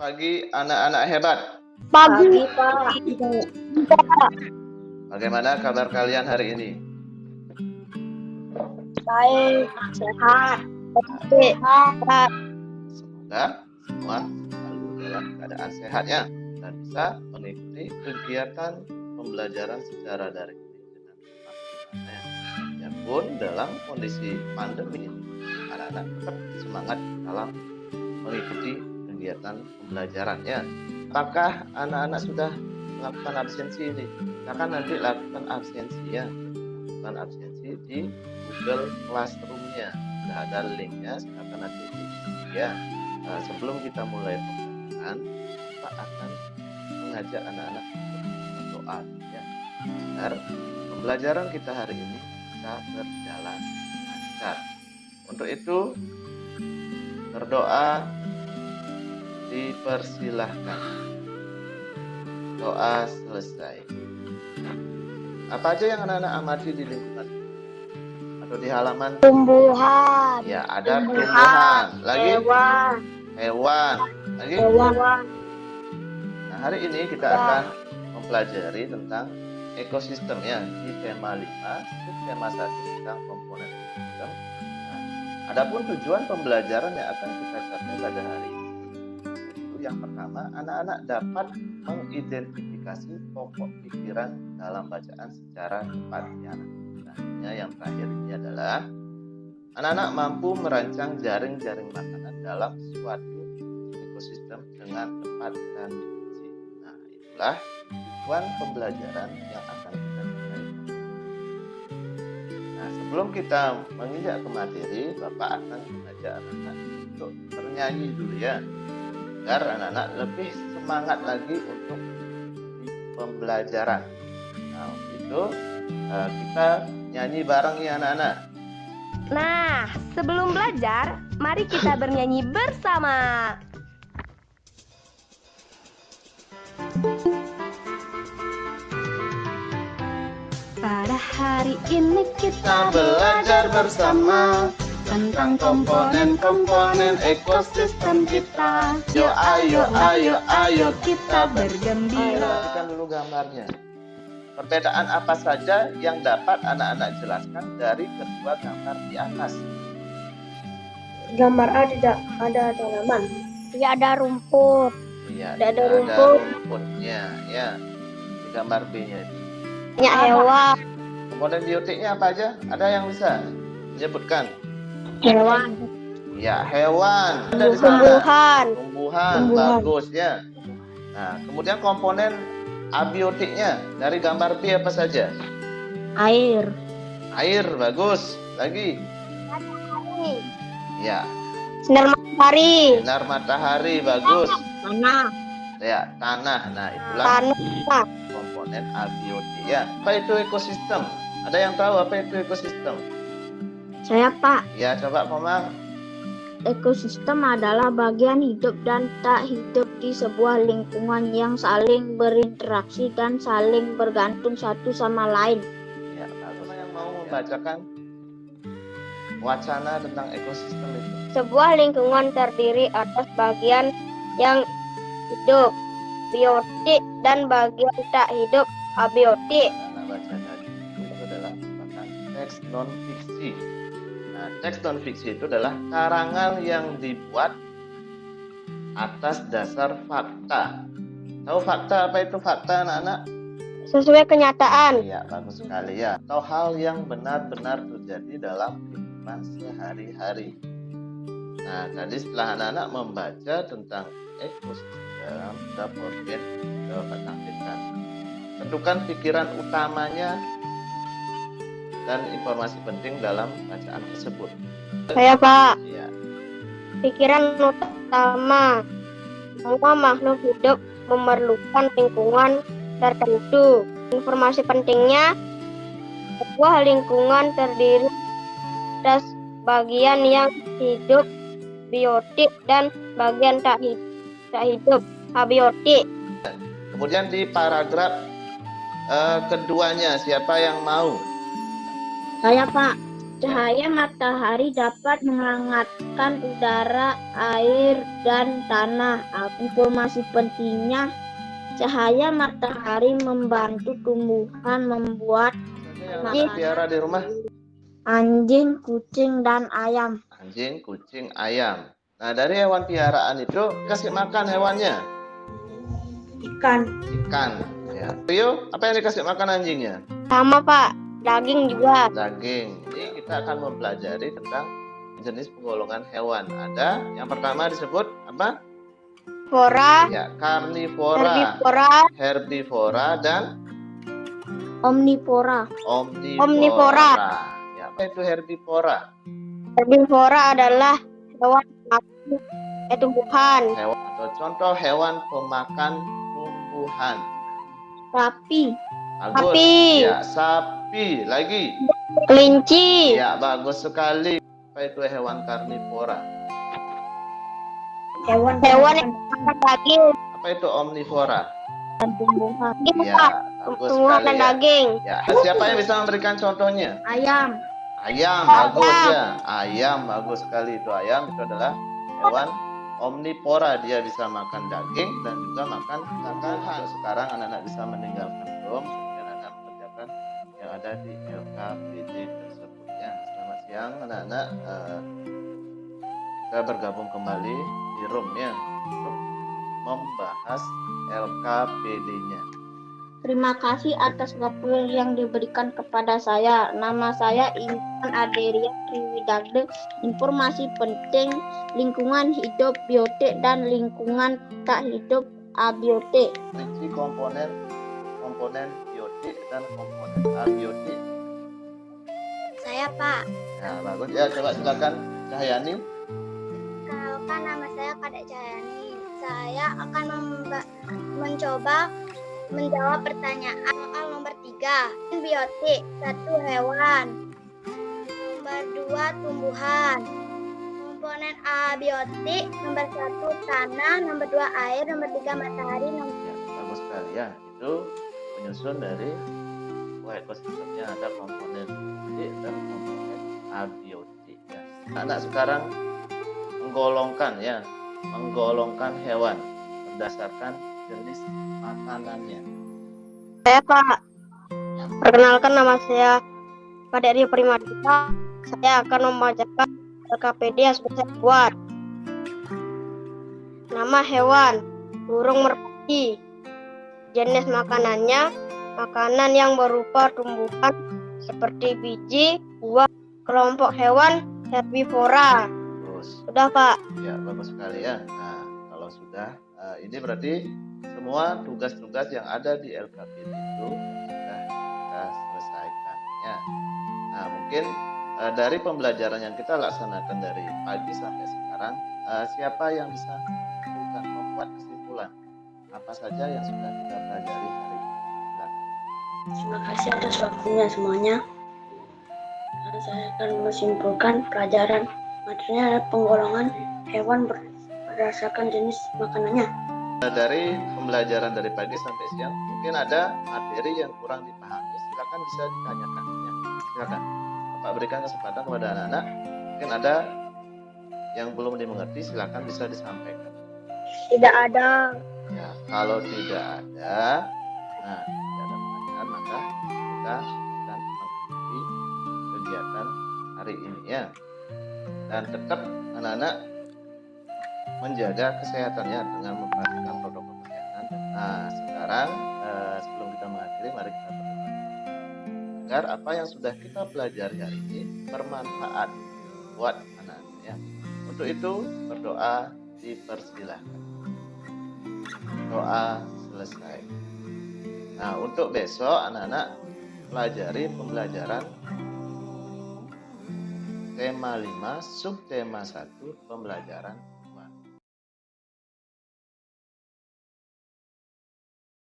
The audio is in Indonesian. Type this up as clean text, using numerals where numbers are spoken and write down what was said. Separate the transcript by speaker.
Speaker 1: pagi anak-anak hebat.
Speaker 2: Pagi, Pak.
Speaker 1: Bagaimana kabar kalian hari ini?
Speaker 2: Baik, sehat. Sehat.
Speaker 1: Semoga semua selalu dalam keadaan sehat ya dan bisa mengikuti kegiatan pembelajaran secara daring ini dengan maksimal ya. Walaupun dalam kondisi pandemi ini, anak-anak tetap semangat dalam mengikuti kegiatan pembelajarannya. Apakah anak-anak sudah melakukan absensi ini? Silakan nanti lakukan absensi ya. Lakukan absensi di Google Classroom-nya. Sudah ada linknya, silakan nanti diisi ya. Nah, sebelum kita mulai pembelajaran, kita akan mengajak anak-anak untuk berdoa ya, agar pembelajaran kita hari ini bisa berjalan lancar. Untuk itu, berdoa dipersilahkan. Doa selesai. Apa aja yang anak-anak amati di lingkungan atau di halaman?
Speaker 2: Tumbuhan.
Speaker 1: Ya, ada tumbuhan. Lagi? Hewan. Lagi?
Speaker 2: Hewan.
Speaker 1: Nah, hari ini kita akan mempelajari tentang ekosistem ya di tema 5, tema 1 tentang komponen ekosistem. Nah, adapun tujuan pembelajaran yang akan kita capai pada hari ini, yaitu yang pertama, anak-anak dapat mengidentifikasi pokok pikiran dalam bacaan secara tepat ya. Nah, yang terakhir ini adalah anak-anak mampu merancang jaring-jaring makanan dalam suatu ekosistem dengan tepat dan rinci. Nah, itulah tujuan pembelajaran yang akan kita capai. Nah, sebelum kita menginjak ke materi, Bapak akan mengajak anak-anak untuk bernyanyi dulu ya, agar anak-anak lebih semangat lagi untuk pembelajaran. Nah, untuk itu kita nyanyi bareng ya anak-anak.
Speaker 3: Nah, sebelum belajar, mari kita bernyanyi bersama. Pada hari ini kita
Speaker 1: belajar bersama tentang komponen-komponen ekosistem kita. Yo, ayo kita bergembira. Perhatikan dulu gambarnya. Perbedaan apa saja yang dapat anak-anak jelaskan dari kedua gambar di atas?
Speaker 2: Gambar A tidak ada tanaman. Tidak ada rumput.
Speaker 1: Iya,
Speaker 2: Tidak ada
Speaker 1: rumputnya ya. Di gambar B-nya itu.
Speaker 2: Banyak hewan.
Speaker 1: Komponen biotiknya apa aja? Ada yang bisa menyebutkan?
Speaker 2: Hewan.
Speaker 1: Ya, hewan. Ada di sana. Tumbuhan. Bagus ya. Nah, kemudian komponen abiotiknya dari gambar B apa saja?
Speaker 2: Air.
Speaker 1: Air, bagus. Lagi? Ya.
Speaker 2: Sinar matahari.
Speaker 1: Sinar matahari, bagus.
Speaker 2: Tanah.
Speaker 1: Ya, tanah. Nah, itulah
Speaker 2: Tanah.
Speaker 1: komponen abiotik ya. Apa itu ekosistem? Ada yang tahu apa itu ekosistem?
Speaker 2: Saya, Pak.
Speaker 1: Ya, coba Komang.
Speaker 2: Ekosistem adalah bagian hidup dan tak hidup di sebuah lingkungan yang saling berinteraksi dan saling bergantung satu sama lain.
Speaker 1: Ya, siapa yang mau membacakan wacana tentang ekosistem itu?
Speaker 2: Sebuah lingkungan terdiri atas bagian yang hidup, biotik, dan bagian tak hidup, abiotik.
Speaker 1: Anak baca tadi itu adalah merupakan teks non-fiksi. Nah, teks non-fiksi itu adalah karangan yang dibuat atas dasar fakta. Tahu fakta apa itu fakta anak-anak?
Speaker 2: Sesuai kenyataan.
Speaker 1: Iya, bagus sekali ya. Atau hal yang benar-benar terjadi dalam kehidupan sehari-hari. Nah, tadi setelah anak-anak membaca tentang ekosistem, Dapogen dapat tampilkan. Tentukan pikiran utamanya dan informasi penting dalam bacaan tersebut.
Speaker 2: Saya, Pak.
Speaker 1: Ya.
Speaker 2: Pikiran utama, semua makhluk hidup memerlukan lingkungan tertentu. Informasi pentingnya, sebuah lingkungan terdiri atas bagian yang hidup, biotik, dan bagian tak hidup, abiotik.
Speaker 1: Kemudian di paragraf keduanya, siapa yang mau?
Speaker 2: Saya, Pak. Cahaya matahari dapat menghangatkan udara, air, dan tanah. Informasi pentingnya, cahaya matahari membantu tumbuhan membuat
Speaker 1: Yang Anak piara di rumah,
Speaker 2: anjing, kucing, dan ayam.
Speaker 1: anjing, kucing, ayam. Nah, dari hewan piaraan itu kasih makan hewannya,
Speaker 2: Ikan.
Speaker 1: ikan. Ya. Rio, apa yang dikasih makan anjingnya?
Speaker 2: Sama Pak, daging juga.
Speaker 1: Daging. Jadi kita akan mempelajari tentang jenis penggolongan hewan. Ada yang pertama disebut apa?
Speaker 2: Flora,
Speaker 1: Ya, karnivora,
Speaker 2: herbivora,
Speaker 1: herbivora, dan
Speaker 2: omnivora.
Speaker 1: omnivora. Ya, apa itu herbivora?
Speaker 2: Herbivora adalah hewan pemakan tumbuhan.
Speaker 1: Hewan atau contoh hewan pemakan tumbuhan.
Speaker 2: Sapi,
Speaker 1: Bagus.
Speaker 2: Sapi.
Speaker 1: Ya, sapi. Lagi.
Speaker 2: kelinci,
Speaker 1: Ya, bagus sekali. Apa itu hewan karnivora?
Speaker 2: hewan yang makan daging
Speaker 1: Apa itu omnivora?
Speaker 2: dan tumbuhan.
Speaker 1: Ya, bagus
Speaker 2: Tumbuhan
Speaker 1: sekali
Speaker 2: dan
Speaker 1: ya.
Speaker 2: daging.
Speaker 1: Ya, siapa yang bisa memberikan contohnya?
Speaker 2: Ayam,
Speaker 1: Ayam, bagus ya. Ayam, bagus sekali itu. Ayam itu adalah hewan omnivora. Dia bisa makan daging dan juga makan tumbuhan. Sekarang anak-anak bisa meninggalkan belum? Kemudian anak mengerjakan yang ada di LKPD tersebut ya. Selamat siang anak-anak. Kita bergabung kembali di room ya untuk membahas LKPD-nya.
Speaker 2: terima kasih atas waktu yang diberikan kepada saya. Nama saya Intan Aderia Triwidagde. Informasi penting lingkungan hidup biotik dan lingkungan tak hidup abiotik.
Speaker 1: Rinci komponen biotik dan komponen abiotik.
Speaker 2: Saya Pak.
Speaker 1: Ya, bagus ya. Coba silakan Cahyani.
Speaker 2: Kenalkan, nama saya Kadek Cahyani. Saya akan mencoba menjawab pertanyaan soal nomor 3. Biotik, 1 hewan. Nomor 2 tumbuhan. Komponen abiotik, nomor 1 tanah, nomor 2 air, nomor 3 matahari, nomor
Speaker 1: Ya, bagus sekali ya. Itu penyusun dari ekosistemnya, ada komponen biotik dan komponen abiotik ya. Anak sekarang menggolongkan hewan berdasarkan jenis makanannya.
Speaker 2: Saya Pak. Perkenalkan, nama saya Kadek Rio Primadita. Saya akan membacakan LKPD yang sudah saya buat. Nama hewan, burung merpati. Jenis makanannya, makanan yang berupa tumbuhan seperti biji, buah. Kelompok hewan, herbivora.
Speaker 1: Terus,
Speaker 2: Sudah Pak.
Speaker 1: ya bagus sekali ya. Nah, kalau sudah, ini berarti semua tugas-tugas yang ada di LKPD itu sudah kita selesaikan ya. Nah, mungkin dari pembelajaran yang kita laksanakan dari pagi sampai sekarang, siapa yang bisa membuat kesimpulan apa saja yang sudah kita pelajari hari ini? Silakan.
Speaker 4: Terima kasih atas waktunya semuanya. Saya akan menyimpulkan pelajaran materinya adalah penggolongan hewan berdasarkan jenis makanannya.
Speaker 1: Dari pembelajaran dari pagi sampai siang, mungkin ada materi yang kurang dipahami, silakan bisa ditanyakan ya. Silakan Bapak berikan kesempatan kepada anak-anak. Mungkin ada yang belum dimengerti, silakan bisa disampaikan.
Speaker 2: Tidak ada.
Speaker 1: Ya, kalau tidak ada, nah tidak ada pertanyaan, maka kita akan mengakhiri kegiatan hari ini ya. Dan tetap anak-anak menjaga kesehatannya dengan memperhatikan protokol kesehatan. Nah, sekarang sebelum kita mengakhiri, mari kita berdoa agar apa yang sudah kita pelajari hari ini bermanfaat buat anak-anak ya. Untuk itu berdoa dipersilahkan. Doa selesai. Nah, untuk besok anak-anak pelajari pembelajaran tema 5, subtema 1, pembelajaran